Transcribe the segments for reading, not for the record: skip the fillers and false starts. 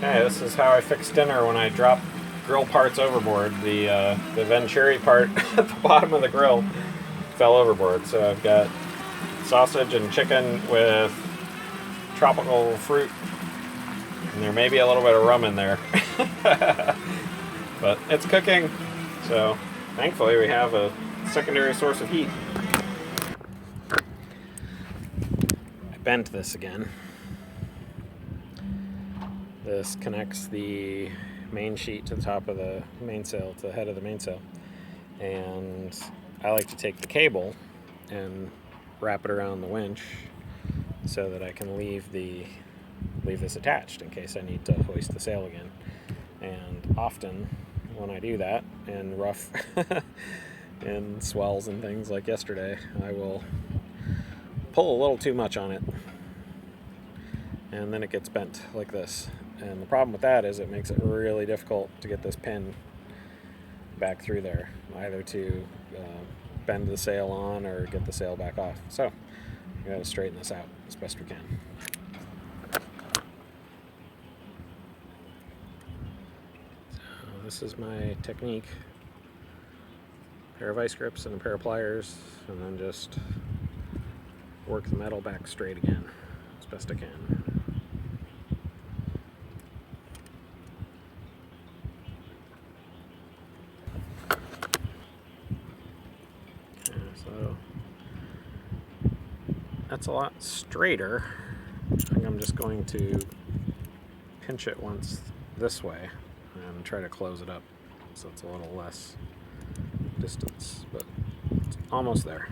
Okay, this is how I fix dinner when I drop grill parts overboard. The Venturi part at the bottom of the grill fell overboard. So I've got sausage and chicken with tropical fruit, and there may be a little bit of rum in there. But it's cooking, so thankfully we have a secondary source of heat. I bent this again. This connects the main sheet to the top of the mainsail, to the head of the mainsail. And I like to take the cable and wrap it around the winch so that I can leave this attached in case I need to hoist the sail again. And often when I do that in rough and swells and things like yesterday, I will pull a little too much on it, and then it gets bent like this. And the problem with that is it makes it really difficult to get this pin back through there, either to bend the sail on or get the sail back off. So we got to straighten this out as best we can. So this is my technique: a pair of vice grips and a pair of pliers, and then just work the metal back straight again as best I can. So that's a lot straighter. I think I'm just going to pinch it once this way and try to close it up so it's a little less distance, but it's almost there.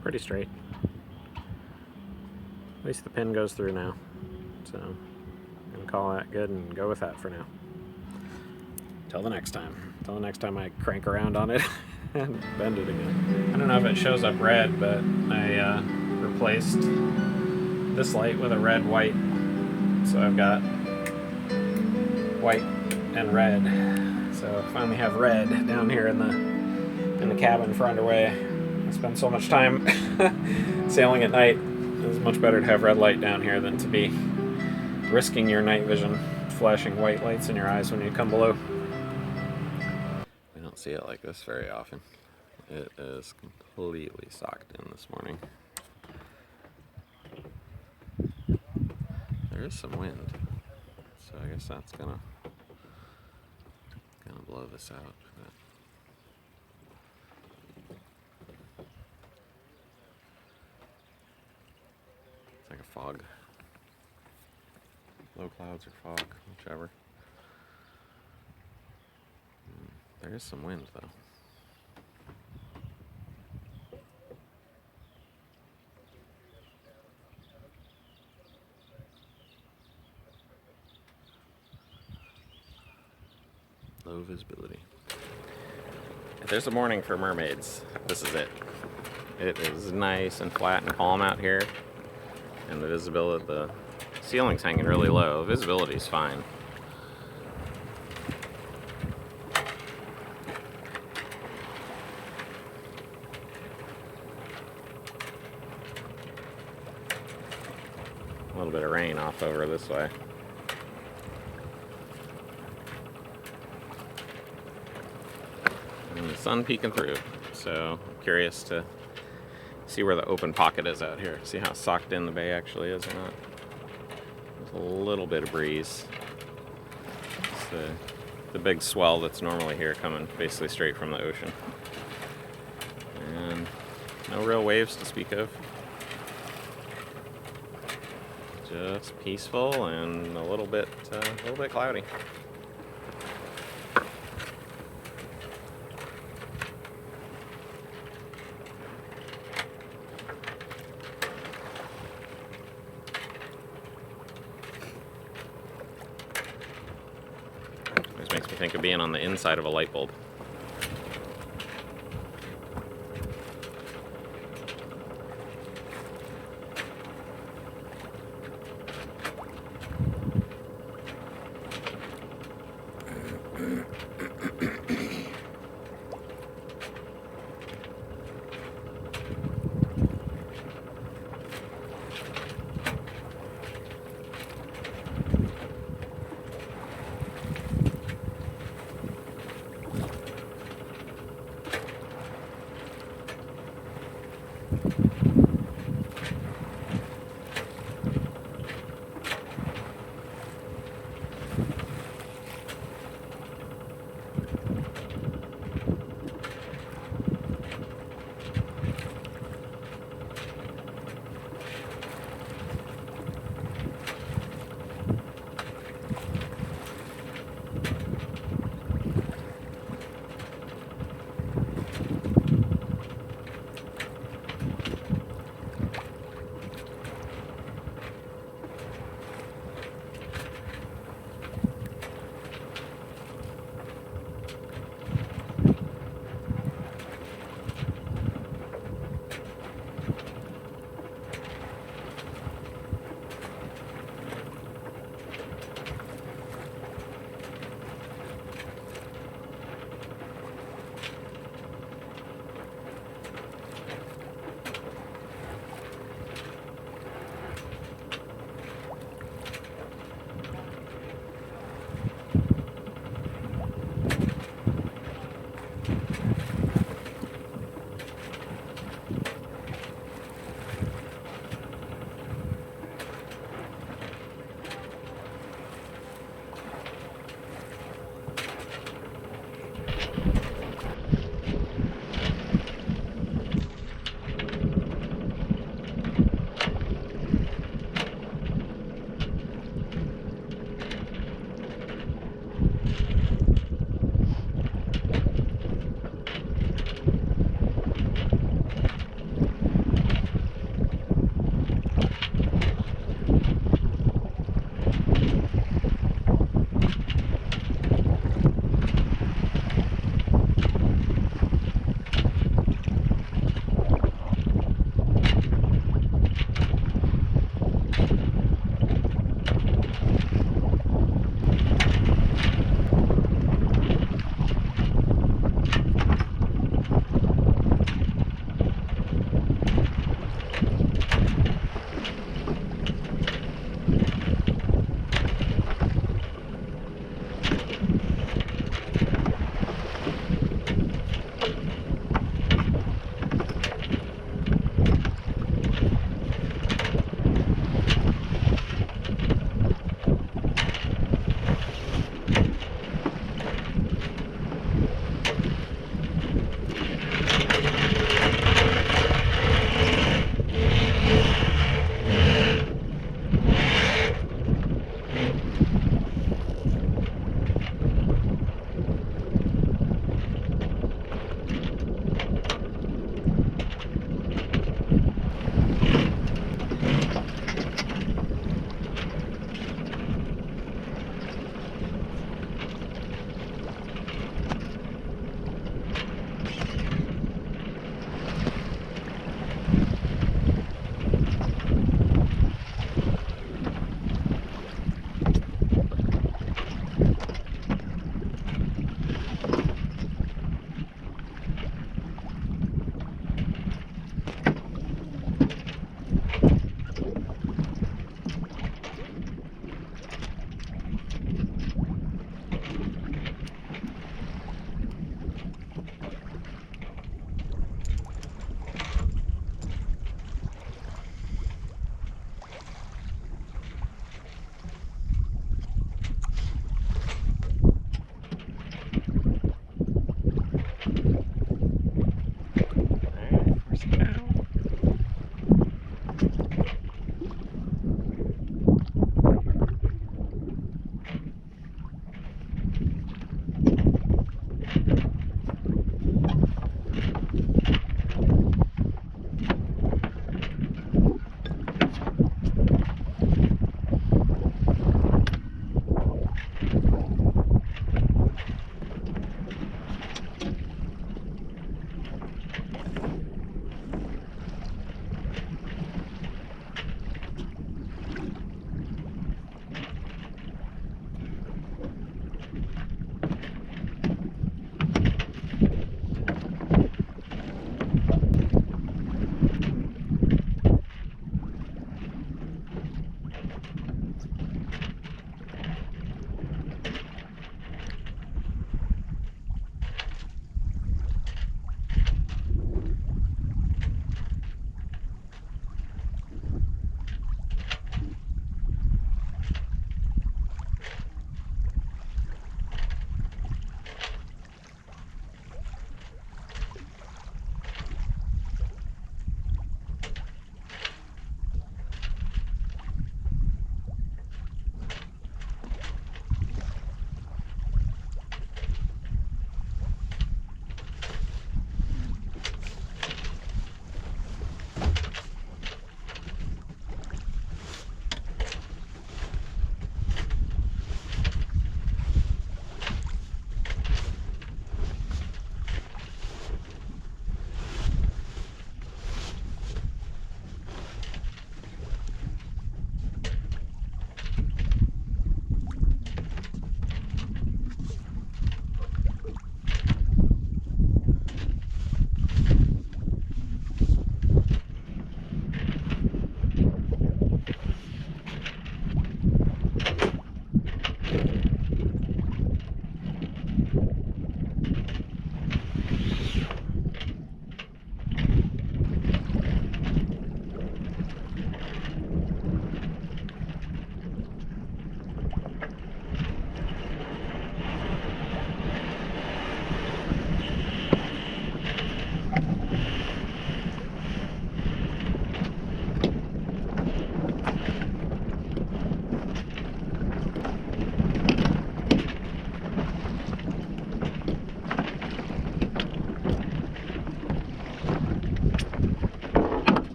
Pretty straight. At least the pin goes through now, so I'm going to call that good and go with that for now. Till the next time I crank around on it and bend it again. I don't know if it shows up red, but I replaced this light with a red-white. So I've got white and red. So I finally have red down here in the cabin for underway. I spend so much time sailing at night. It's much better to have red light down here than to be risking your night vision flashing white lights in your eyes when you come below. We don't see it like this very often. It is completely socked in this morning. There is some wind, so I guess that's gonna blow this out. But it's like a fog. Low clouds or fog, whichever. There is some wind, though. Low visibility. If there's a morning for mermaids, this is it. It is nice and flat and calm out here, and the visibility, the ceiling's hanging really low. Visibility's fine. A little bit of rain off over this way. And the sun peeking through. So I'm curious to see where the open pocket is out here. See how socked in the bay actually is or not. A little bit of breeze. It's the big swell that's normally here coming basically straight from the ocean. And no real waves to speak of. Just peaceful and a little bit cloudy. Makes me think of being on the inside of a light bulb.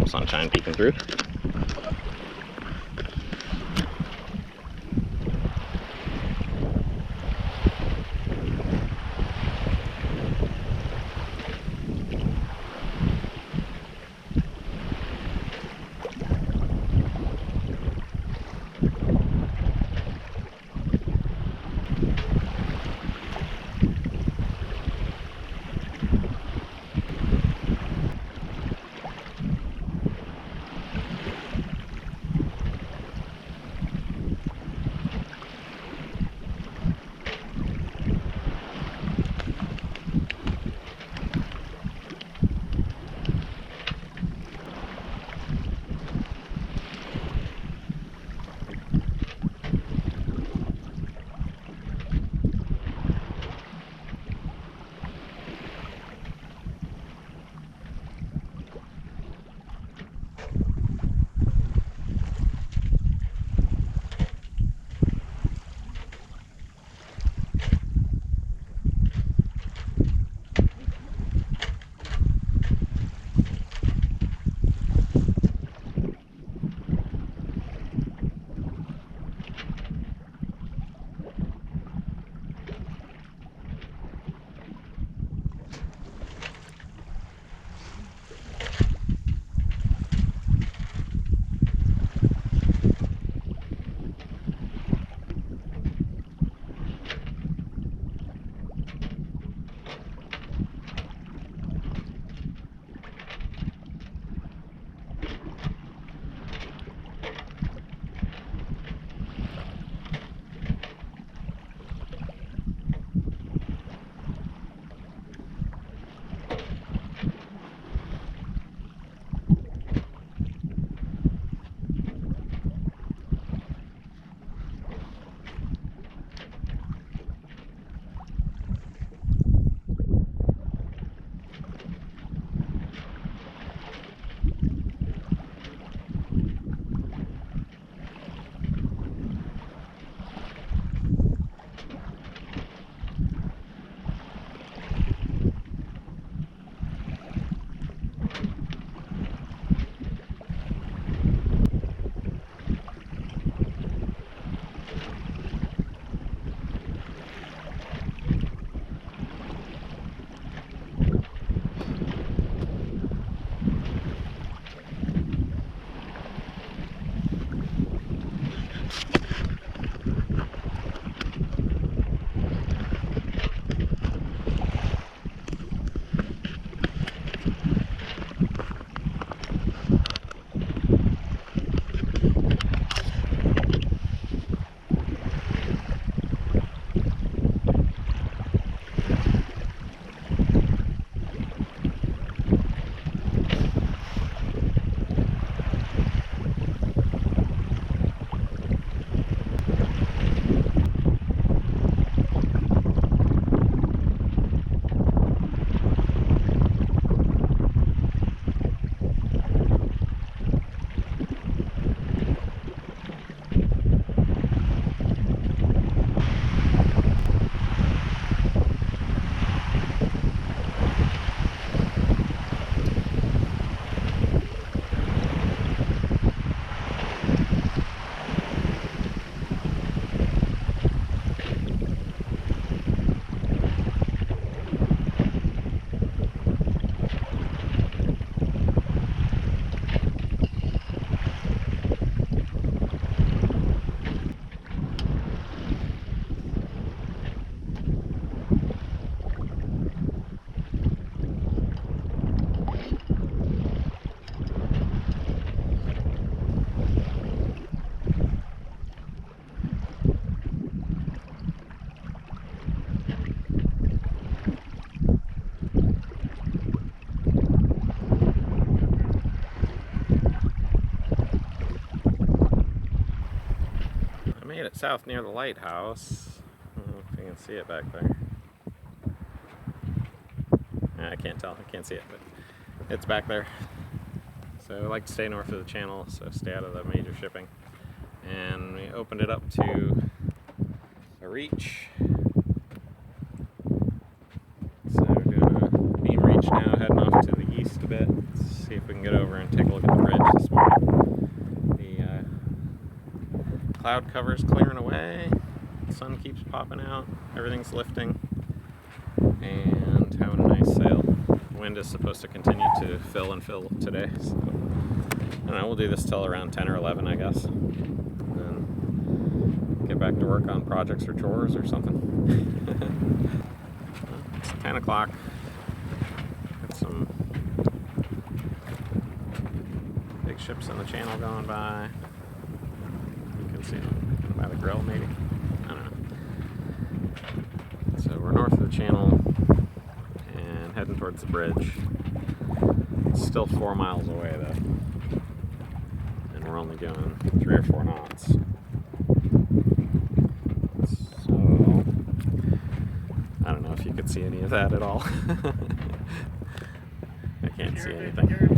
some sunshine peeking through. Made it south near the lighthouse. I don't know if you can see it back there. I can't tell, I can't see it, but it's back there. So I like to stay north of the channel, so stay out of the major shipping. And we opened it up to a reach. So we're doing a beam reach now, heading off to the east a bit. Let's see if we can get over and take a look at the cloud cover's clearing away. The sun keeps popping out. Everything's lifting. And having a nice sail. The wind is supposed to continue to fill and fill today. So, I don't know, we'll do this till around 10 or 11, I guess. And then get back to work on projects or chores or something. It's 10 o'clock. Got some big ships in the channel going by. You can see them by the grill, maybe. I don't know. So we're north of the channel and heading towards the bridge. It's still 4 miles away though. And we're only going 3 or 4 knots. So I don't know if you could see any of that at all. I can't see anything.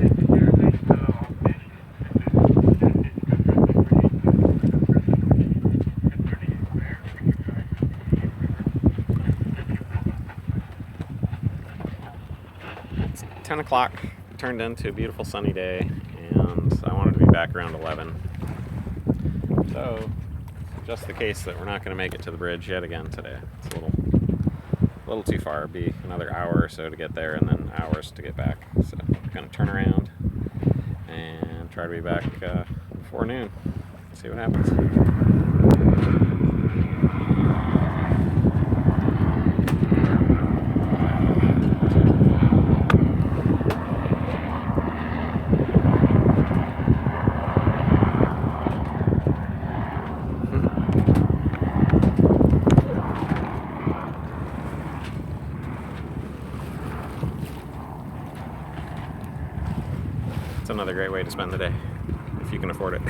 It's 10 o'clock, turned into a beautiful sunny day, and I wanted to be back around 11. So, just the case that we're not going to make it to the bridge yet again today. It's a little too far. It'd be another hour or so to get there and then hours to get back. So we're going to turn around and try to be back before noon. See what happens. It's another great way to spend the day, if you can afford it.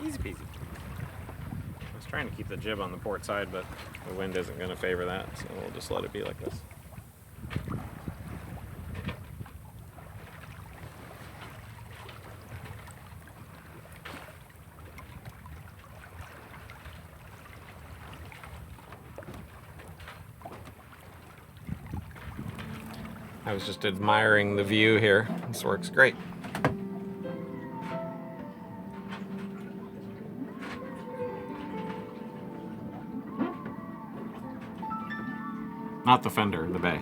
Easy peasy. I was trying to keep the jib on the port side, but the wind isn't going to favor that, so we'll just let it be like this. I was just admiring the view here. This works great. Not the fender, the bay.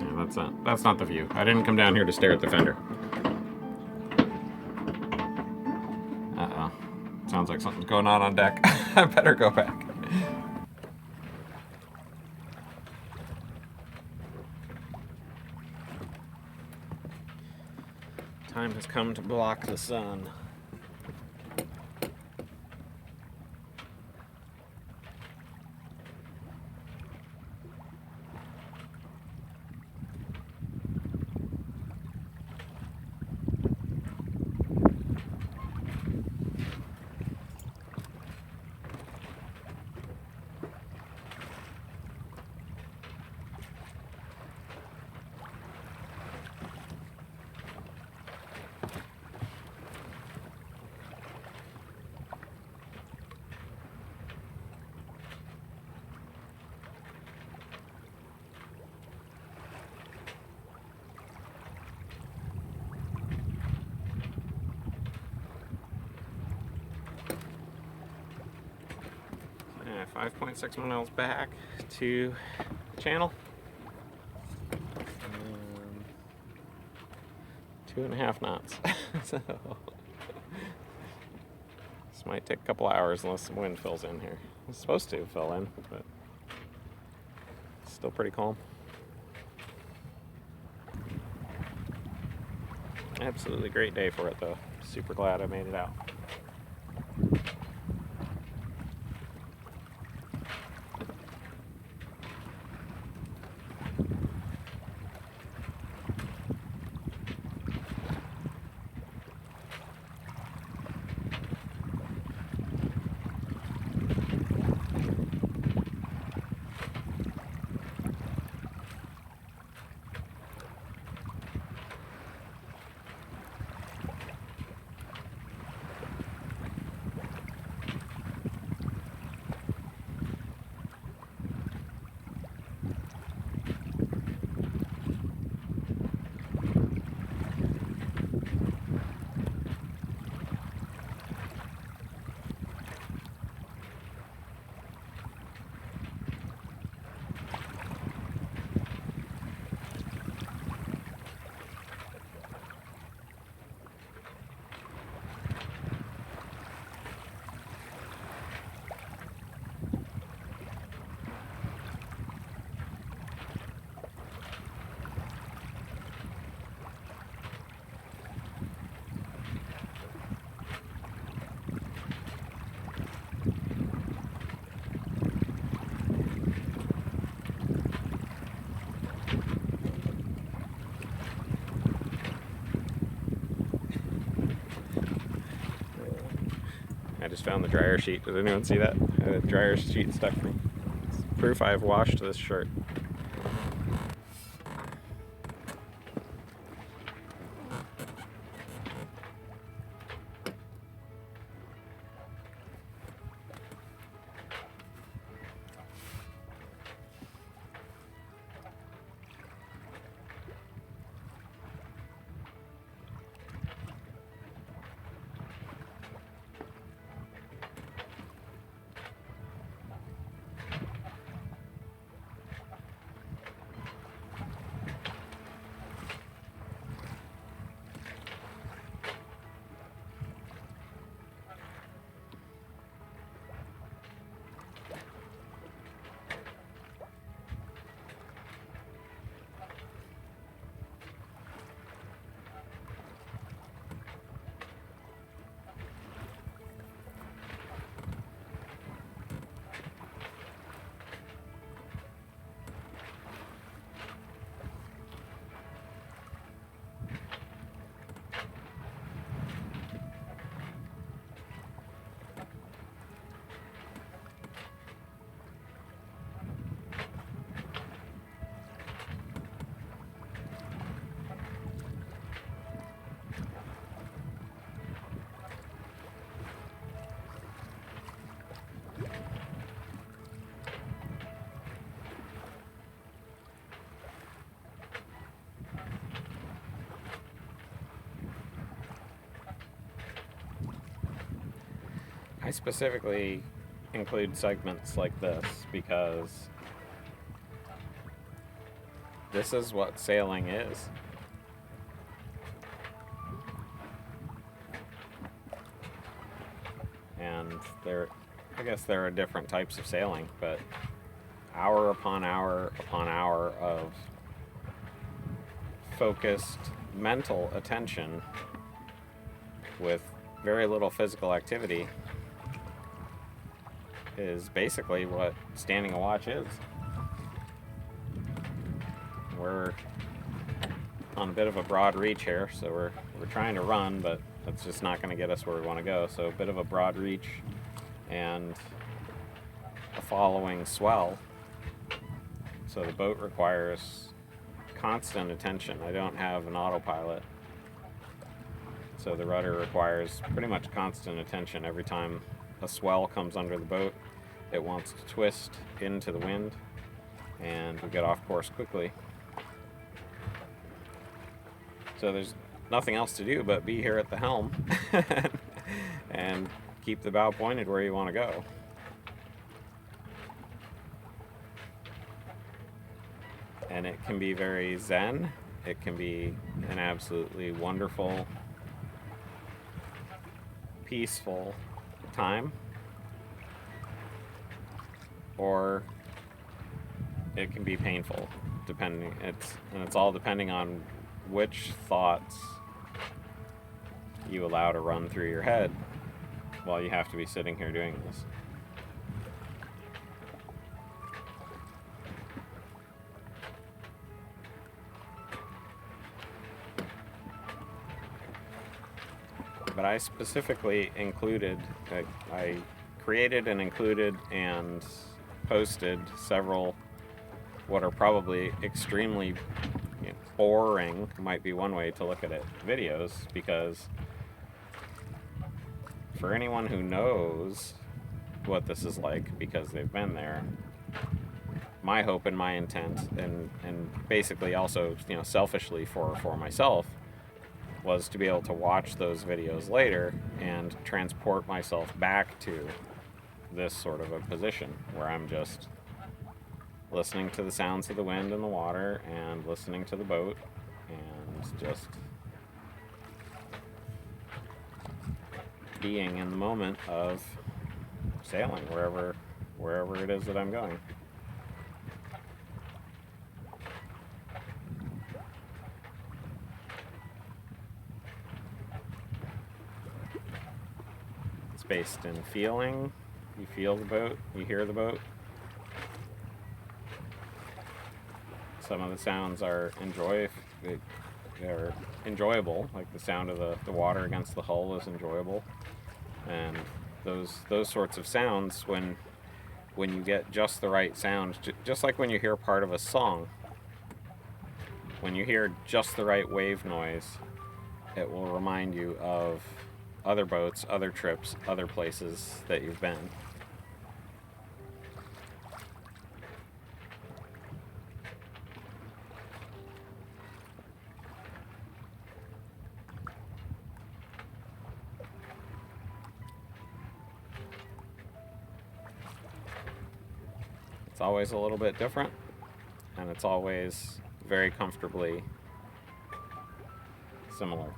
Yeah, that's not the view. I didn't come down here to stare at the fender. Uh-oh. Sounds like something's going on deck. I better go back. Time has come to block the sun. 5.6 miles back to the channel. 2.5 knots. So this might take a couple hours unless some wind fills in here. It's supposed to fill in, but it's still pretty calm. Absolutely great day for it though. Super glad I made it out. I just found the dryer sheet. Did anyone see that? A dryer sheet stuck to me. It's proof I've washed this shirt. I specifically include segments like this because this is what sailing is. And I guess there are different types of sailing, but hour upon hour upon hour of focused mental attention with very little physical activity is basically what standing a watch is. We're on a bit of a broad reach here, so we're trying to run, but that's just not going to get us where we want to go. So a bit of a broad reach and a following swell. So the boat requires constant attention. I don't have an autopilot, so the rudder requires pretty much constant attention. Every time a swell comes under the boat, it wants to twist into the wind, and we get off course quickly. So there's nothing else to do but be here at the helm and keep the bow pointed where you want to go. and it can be very zen. It can be an absolutely wonderful, peaceful time, or it can be painful, depending. It's all depending on which thoughts you allow to run through your head while you have to be sitting here doing this. But I specifically included, I created and included and posted several what are probably extremely boring, might be one way to look at it, videos, because for anyone who knows what this is like because they've been there, my hope and my intent, and basically also selfishly for myself, was to be able to watch those videos later and transport myself back to this sort of a position where I'm just listening to the sounds of the wind and the water and listening to the boat and just being in the moment of sailing wherever it is that I'm going. It's based in feeling. You feel the boat, you hear the boat. Some of the sounds are enjoyable, like the sound of the water against the hull is enjoyable. And those sorts of sounds, when you get just the right sound, just like when you hear part of a song, when you hear just the right wave noise, it will remind you of other boats, other trips, other places that you've been. It's always a little bit different, and it's always very comfortably similar.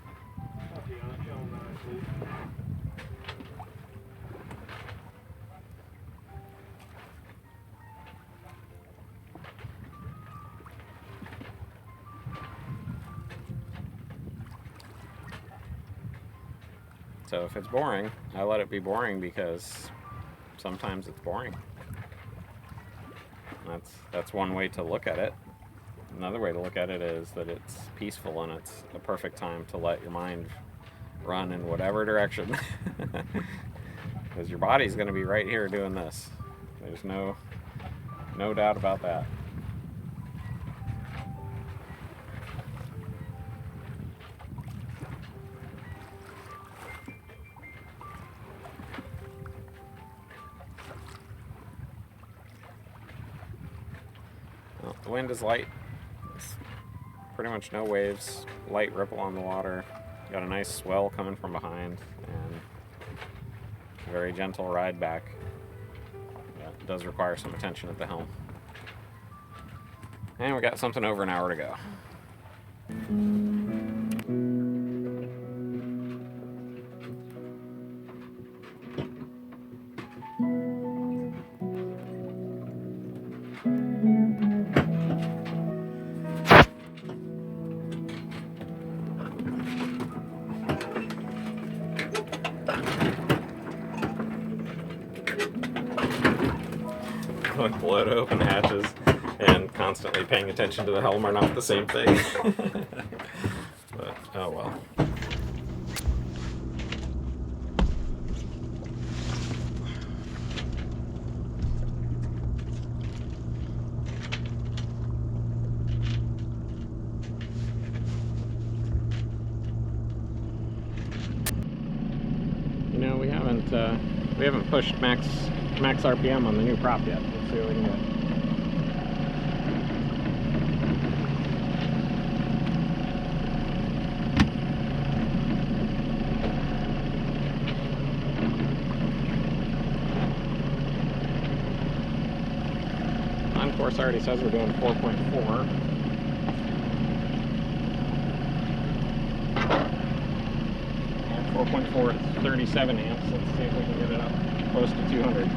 So if it's boring, I let it be boring, because sometimes it's boring. That's one way to look at it. Another way to look at it is that it's peaceful and it's a perfect time to let your mind run in whatever direction. Because your body's going to be right here doing this. There's no doubt about that. Well, the wind is light. It's pretty much no waves, light ripple on the water. Got a nice swell coming from behind, and a very gentle ride back. Yeah, it does require some attention at the helm. And we got something over an hour to go. Like blow to open hatches and constantly paying attention to the helm are not the same thing. But oh well. We haven't pushed max RPM on the new prop yet. Let's see what we can get. On course already says we're doing 4.4. 4.4 at 37 amps. Let's see if we can get it up close to 200.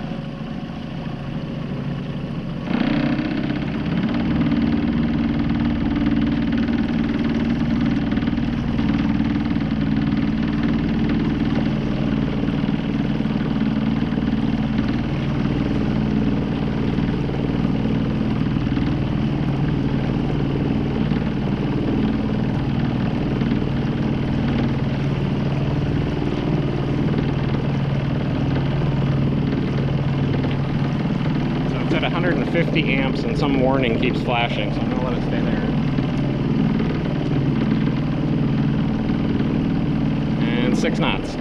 At 150 amps and some warning keeps flashing, so I'm going to let it stay there. And 6 knots.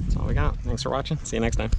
That's all we got. Thanks for watching. See you next time.